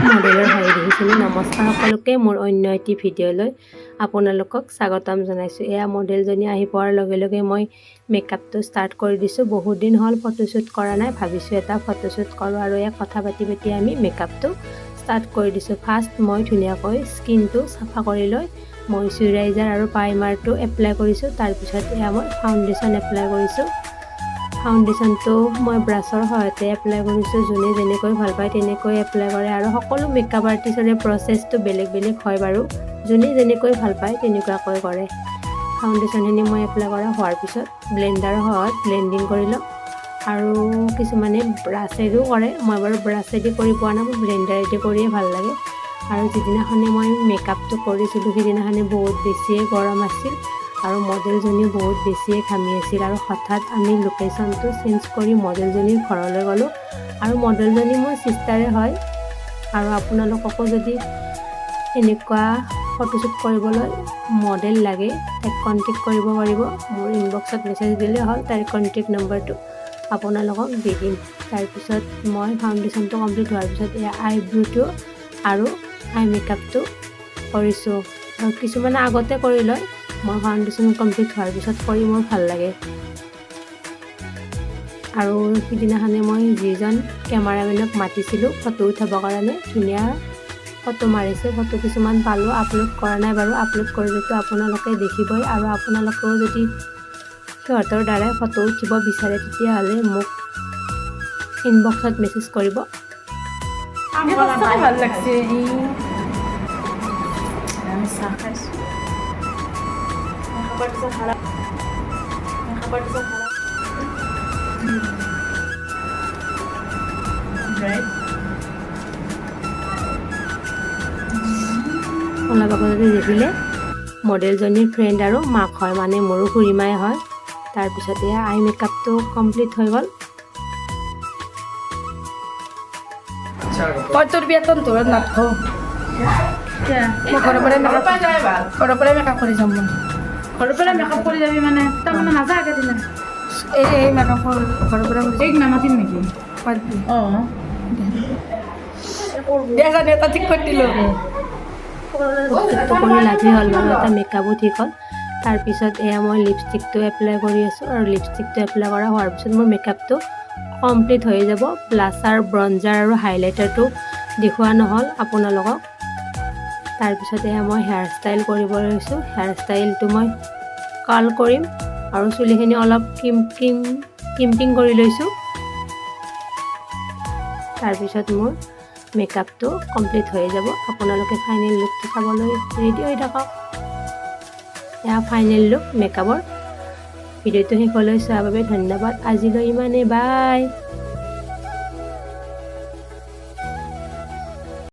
মডেলৰ হৈ দেখিছিলোঁ। নমস্কাৰ সকলোকে মোৰ অন্য এটি ভিডিঅ'লৈ আপোনালোকক স্বাগতম জনাইছোঁ। এয়া মডেলজনী আহি পোৱাৰ লগে লগে মই মেকআপটো ষ্টাৰ্ট কৰি দিছোঁ। বহুত দিন হ'ল ফটোশ্বুট কৰা নাই, ভাবিছোঁ এটা ফটোশ্বুট কৰোঁ আৰু এয়া কথা পাতি আমি মেকআপটো ষ্টাৰ্ট কৰি দিছোঁ। ফাৰ্ষ্ট মই ধুনীয়াকৈ স্কিনটো চাফা কৰি লৈ মইশ্চাৰাইজাৰ আৰু প্ৰাইমাৰটো এপ্লাই কৰিছোঁ। তাৰপিছত এয়া মই ফাউণ্ডেশ্যন এপ্লাই কৰিছোঁ। ফাউণ্ডেশ্যনটো মই ব্ৰাছৰ সহায়তে এপ্লাই কৰিছোঁ। যোনে যেনেকৈ ভাল পায় তেনেকৈ এপ্লাই কৰে আৰু সকলো মেকআপ আৰ্টিষ্টৰে প্ৰচেছটো বেলেগ বেলেগ হয় বাৰু। যোনে যেনেকৈ ভাল পায় তেনেকুৱাকৈ কৰে। ফাউণ্ডেশ্যনখিনি মই এপ্লাই কৰা হোৱাৰ পিছত ব্লেণ্ডাৰৰ সহায়ত ব্লেণ্ডিং কৰি ল'ম আৰু কিছুমানে ব্ৰাছেৰেও কৰে। মই বাৰু ব্ৰাছেদি কৰি পোৱা নাই, মই ব্লেণ্ডাৰেদি কৰিয়ে ভাল লাগে। আৰু যিদিনাখনে মই মেকআপটো কৰিছিলোঁ সেইদিনাখনে বহুত বেছিয়ে গৰম আছিল আৰু মডেলজনীও বহুত বেছিয়ে ঘামি আছিল আৰু হঠাৎ আমি লোকেশ্যনটো চেঞ্জ কৰি মডেলজনীৰ ঘৰলৈ গ'লোঁ আৰু মডেলজনী মোৰ ছিষ্টাৰে হয়। আৰু আপোনালোককো যদি এনেকুৱা ফটোশ্বুট কৰিবলৈ মডেল লাগে তাইক কণ্টেক্ট কৰিব পাৰিব। মোৰ ইনবক্সত মেছেজ দিলে হ'ল, তাইৰ কণ্টেক্ট নম্বৰটো আপোনালোকক দি দিম। তাৰপিছত মই ফাউণ্ডেশ্যনটো কমপ্লিট হোৱাৰ পিছত এয়া আইব্ৰুটো আৰু আই মেকআপটো কৰিছোঁ। আৰু কিছুমানে আগতে কৰি লয়, মই ফাউণ্ডেশ্যন কমপ্লিট হোৱাৰ পিছত কৰি মোৰ ভাল লাগে। আৰু সিদিনাখনে মই যিজন কেমেৰামেনক মাতিছিলোঁ ফটো উঠাবৰ কাৰণে, ধুনীয়া ফটো মাৰিছে। ফটো কিছুমান পালোঁ, আপলোড কৰা নাই বাৰু। আপলোড কৰিলেতো আপোনালোকে দেখিবই। আৰু আপোনালোকেও যদি সিহঁতৰ দ্বাৰাই ফটো উঠিব বিচাৰে তেতিয়াহ'লে মোক ইনবক্সত মেছেজ কৰিব। ভাল লাগছে। চাহ খাইছোঁ। অলপ আগতে দেখিলে মডেলজনীৰ ফ্ৰেণ্ড আৰু মাক হয়, মানে মোৰো খুৰীমাই হয়। তাৰপিছত এয়া আই মেকআপটো কমপ্লিট হৈ গ'ল। মই তোৰ বিয়াতন তোৰত নাথাকোঁ। মই ঘৰৰ পৰাই মেকআপ কৰি যাম। মই ঘৰৰ পৰা মেকআপ কৰি যাবি মানে তাৰমানে নাযায় একেদিনা এই মেকআপৰ ঘৰৰ পৰা এইক নামাতিম নেকি? পাৰবি। অঁ দেখানে এটা ঠিক কৰি দিলোঁ। মেকআপটো কৰি লাভেই হ'ল বাৰু, এটা মেকআপো ঠিক হ'ল। তাৰপিছত এয়া মই লিপষ্টিকটো এপ্লাই কৰি আছোঁ আৰু লিপষ্টিকটো এপ্লাই কৰা হোৱাৰ পিছত মোৰ মেকআপটো কমপ্লিট হৈ যাব। ব্লাছাৰ, ব্ৰঞ্জাৰ আৰু হাইলাইটাৰটো দেখুওৱা নহ'ল আপোনালোকক। তাৰপিছত এয়া মই হেয়াৰ ষ্টাইল কৰিব লৈছোঁ। হেয়াৰ ষ্টাইলটো মই কাৰ্ল কৰিম আৰু চুলিখিনি অলপ কিম্পিং কৰি লৈছোঁ। তাৰপিছত মোৰ মেকআপটো কমপ্লিট হৈ যাব। আপোনালোকে ফাইনেল লুকটো চাবলৈ ৰেডি হৈ থাকক। এয়া ফাইনেল লুক মেকআপৰ। ভিডিঅ'টো শেষলৈ চোৱাৰ বাবে ধন্যবাদ। আজিলৈ ইমানেই, বাই।